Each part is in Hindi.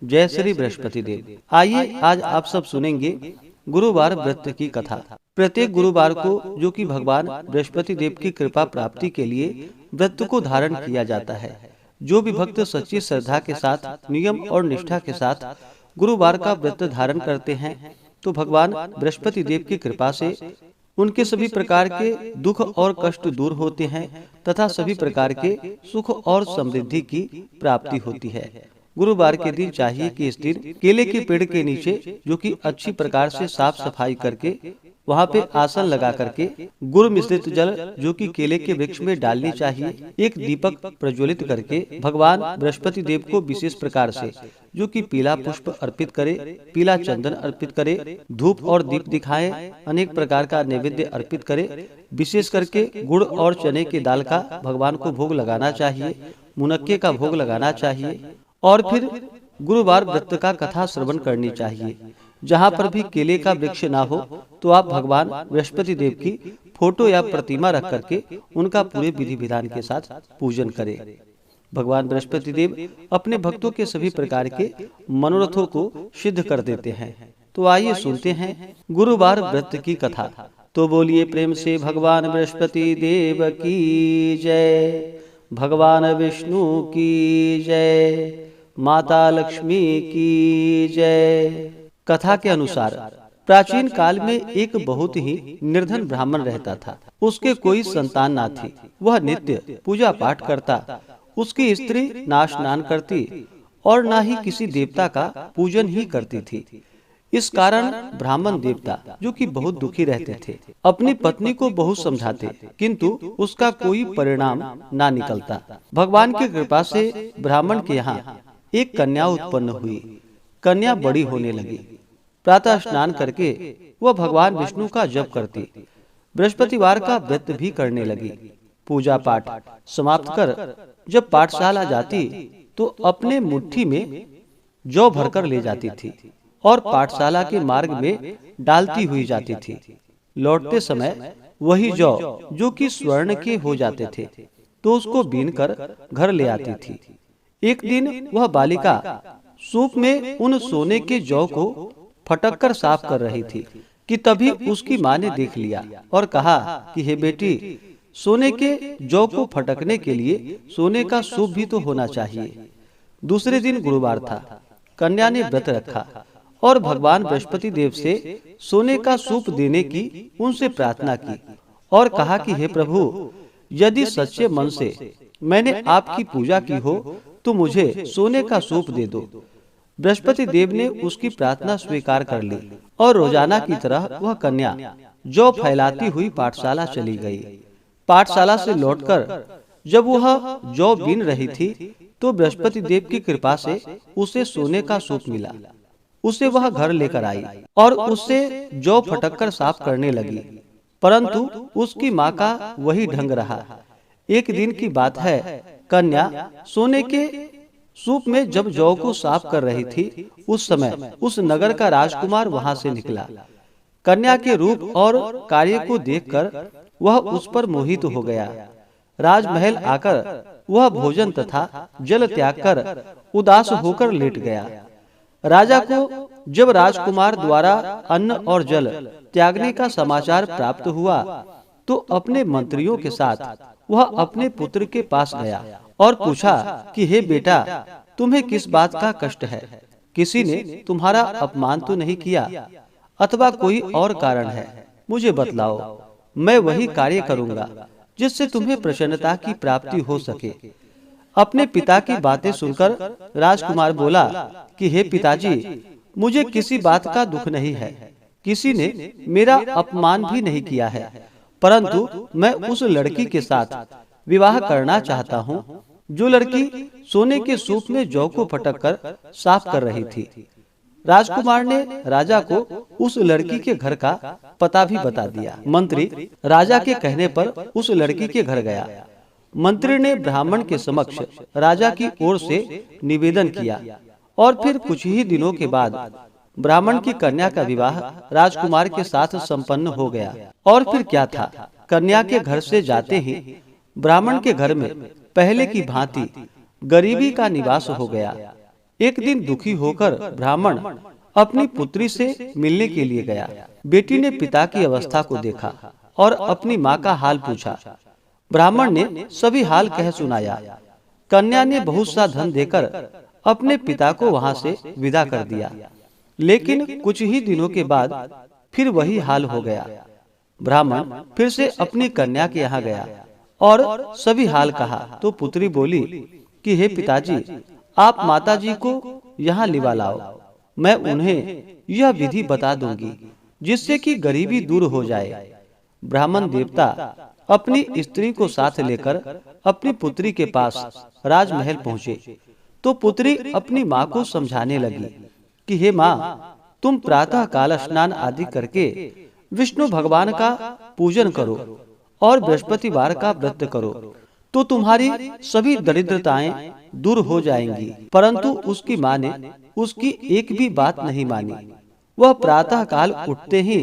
जय श्री बृहस्पति देव। आइए आज आप सब सुनेंगे गुरुवार व्रत की कथा। प्रत्येक गुरुवार को जो कि भगवान बृहस्पति देव की कृपा प्राप्ति के लिए व्रत को धारण किया जाता है। जो भी भक्त सच्ची श्रद्धा के साथ नियम और निष्ठा के साथ गुरुवार का व्रत धारण करते हैं तो भगवान बृहस्पति देव की कृपा से उनके सभी प्रकार के दुख और कष्ट दूर होते हैं तथा सभी प्रकार के सुख और समृद्धि की प्राप्ति होती है। गुरुवार के दिन चाहिए कि इस दिन केले के पेड़ के नीचे जो कि अच्छी प्रकार से साफ सफाई करके वहाँ पे आसन लगा करके गुड़ मिश्रित जल जो कि केले के वृक्ष में डालनी चाहिए। एक दीपक प्रज्वलित करके भगवान बृहस्पति देव को विशेष प्रकार से जो कि पीला पुष्प अर्पित करे, पीला चंदन अर्पित करे, धूप और दीप दिखाए, अनेक प्रकार का नैवेद्य अर्पित करे। विशेष करके गुड़ और चने की दाल का भगवान को भोग लगाना चाहिए, मुनक्के का भोग लगाना चाहिए और फिर गुरुवार व्रत का कथा श्रवण करनी चाहिए। जहाँ पर भी केले का वृक्ष ना हो तो आप भगवान बृहस्पति देव की फोटो या प्रतिमा रख करके उनका पूरे विधि विधान के साथ पूजन करें। भगवान बृहस्पति देव अपने भक्तों के सभी प्रकार के मनोरथों को सिद्ध कर देते हैं। तो आइए सुनते हैं गुरुवार व्रत की कथा। तो बोलिए प्रेम से भगवान बृहस्पति देव की जय, भगवान विष्णु की जय, माता लक्ष्मी की जय। कथा के अनुसार प्राचीन काल में एक बहुत ही निर्धन ब्राह्मण रहता था। उसके कोई संतान ना थी। वह नित्य पूजा पाठ करता। उसकी स्त्री ना स्नान करती और ना ही किसी देवता का पूजन ही करती थी। इस कारण ब्राह्मण देवता जो कि बहुत दुखी रहते थे, अपनी पत्नी को बहुत समझाते किंतु उसका कोई परिणाम ना निकलता। भगवान की कृपा से ब्राह्मण के यहाँ एक कन्या उत्पन्न हुई। कन्या बड़ी होने लगी। प्रातः स्नान करके वह भगवान विष्णु का जप करती, बृहस्पतिवार का व्रत भी करने लगी। पूजा पाठ समाप्त कर जब पाठशाला जाती तो अपने मुट्ठी में जौ भरकर ले जाती थी और पाठशाला के मार्ग में डालती हुई जाती थी। लौटते समय वही जौ जो कि स्वर्ण के हो जाते थे तो उसको बीनकर घर ले आती थी। एक दिन वह बालिका सूप में उन सोने के जौ को फटक कर साफ कर रही थी कि तभी उसकी माँ ने देख लिया और कहा कि हे बेटी, सोने के जौ को फटकने के लिए सोने का सूप भी तो होना चाहिए। दूसरे दिन गुरुवार था। कन्या ने व्रत रखा और भगवान बृहस्पति देव से सोने का सूप देने की उनसे प्रार्थना की और कहा कि हे प्रभु, यदि सच्चे मन से मैंने आपकी पूजा की हो तो मुझे सोने का सूप दे दो। बृहस्पति देव ने उसकी प्रार्थना स्वीकार कर ली और रोजाना की तरह वह कन्या जौ फैलाती हुई पाठशाला चली गई। पाठशाला से लौटकर जब वह जौ बीन रही थी तो बृहस्पति देव की कृपा से उसे सोने का सूप मिला। उसे वह घर लेकर आई और उससे जौ फटककर साफ करने लगी, परंतु उसकी माँ का वही ढंग रहा। एक दिन की बात है, कन्या सोने के सूप में जब जौ को साफ कर रही थी उस समय उस नगर का राजकुमार वहां से निकला। कन्या के रूप और कार्य को देखकर वह उस पर मोहित हो गया। राजमहल आकर वह भोजन तथा जल त्याग कर उदास होकर लेट गया। राजा को जब राजकुमार द्वारा अन्न और जल त्यागने का समाचार प्राप्त हुआ तो अपने मंत्रियों के साथ वह अपने पुत्र के पास गया और पूछा कि हे बेटा, तुम्हें किस बात का कष्ट है? किसी ने तुम्हारा अपमान तो नहीं किया अथवा कोई और कारण है? मुझे बतलाओ, मैं वही कार्य करूंगा जिससे तुम्हें प्रसन्नता की प्राप्ति हो सके। अपने पिता की बातें सुनकर राजकुमार बोला कि हे पिताजी, मुझे किसी बात का दुख नहीं है। किसी ने मेरा अपमान भी नहीं किया है, परंतु मैं उस लड़की के साथ विवाह करना चाहता हूँ जो लड़की सोने के सूप में जौ को फटक कर साफ कर रही थी। राजकुमार ने राजा को उस लड़की के घर का पता भी बता दिया। मंत्री राजा के कहने पर उस लड़की के घर गया। मंत्री ने ब्राह्मण के समक्ष राजा की ओर से निवेदन किया और फिर कुछ ही दिनों के बाद ब्राह्मण की कन्या का विवाह राजकुमार के साथ संपन्न हो गया। और फिर क्या था, कन्या के घर से जाते ही ब्राह्मण के घर में पहले की भांति गरीबी का निवास हो गया। एक दिन दुखी होकर ब्राह्मण अपनी पुत्री से मिलने के लिए गया। बेटी ने पिता की अवस्था को देखा और अपनी माँ का हाल पूछा। ब्राह्मण ने सभी हाल कह सुनाया। कन्या ने बहुत सा धन देकर अपने पिता को वहां से विदा कर दिया, लेकिन कुछ ही दिनों के बाद फिर वही हाल हो गया। ब्राह्मण फिर से अपनी कन्या के यहाँ गया और सभी हाल कहा तो पुत्री बोली कि हे पिताजी, आप माताजी को यहाँ लिवा लाओ, मैं उन्हें यह विधि बता दूंगी जिससे कि गरीबी दूर हो जाए। ब्राह्मण देवता अपनी स्त्री को साथ लेकर अपनी पुत्री के पास राजमहल पहुँचे तो पुत्री अपनी माँ को समझाने लगी कि हे माँ, तुम प्रातः काल स्नान आदि करके विष्णु भगवान का पूजन करो और बृहस्पतिवार का व्रत करो तो तुम्हारी सभी दरिद्रताएं दूर हो जाएंगी। परंतु उसकी माँ ने उसकी एक भी बात नहीं मानी। वह प्रातः काल उठते ही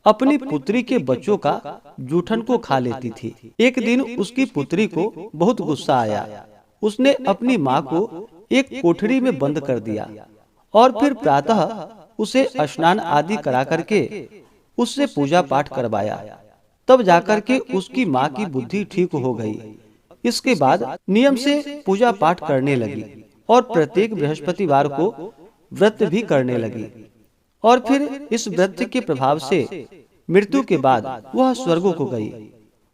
अपनी पुत्री के बच्चों का जूठन को खा लेती थी। एक दिन उसकी पुत्री को बहुत गुस्सा आया। उसने अपनी माँ को एक कोठरी में बंद कर दिया और फिर प्रातः उसे स्नान आदि करा करके उससे पूजा पाठ करवाया। तब जाकर के उसकी माँ की बुद्धि ठीक हो गई। इसके बाद नियम से पूजा पाठ करने लगी और प्रत्येक बृहस्पतिवार को व्रत भी करने लगी। और फिर इस व्रत के प्रभाव से मृत्यु के बाद वह स्वर्ग को गई।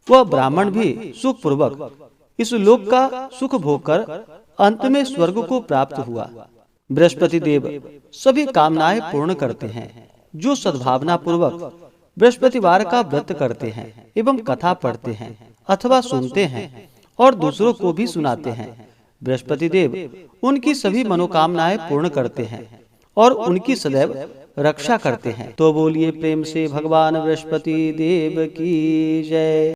वह ब्राह्मण भी सुख पूर्वक इस लोक का सुख भोग कर अंत में स्वर्ग को प्राप्त हुआ। बृहस्पति देव सभी कामनाएं पूर्ण करते हैं। जो सद्भावना पूर्वक बृहस्पतिवार का व्रत करते हैं एवं कथा पढ़ते हैं अथवा सुनते हैं और दूसरों को भी सुनाते हैं, बृहस्पति देव उनकी सभी मनोकामनाएं पूर्ण करते हैं और उनकी सदैव रक्षा करते हैं। तो बोलिए प्रेम से भगवान बृहस्पति देव की जय।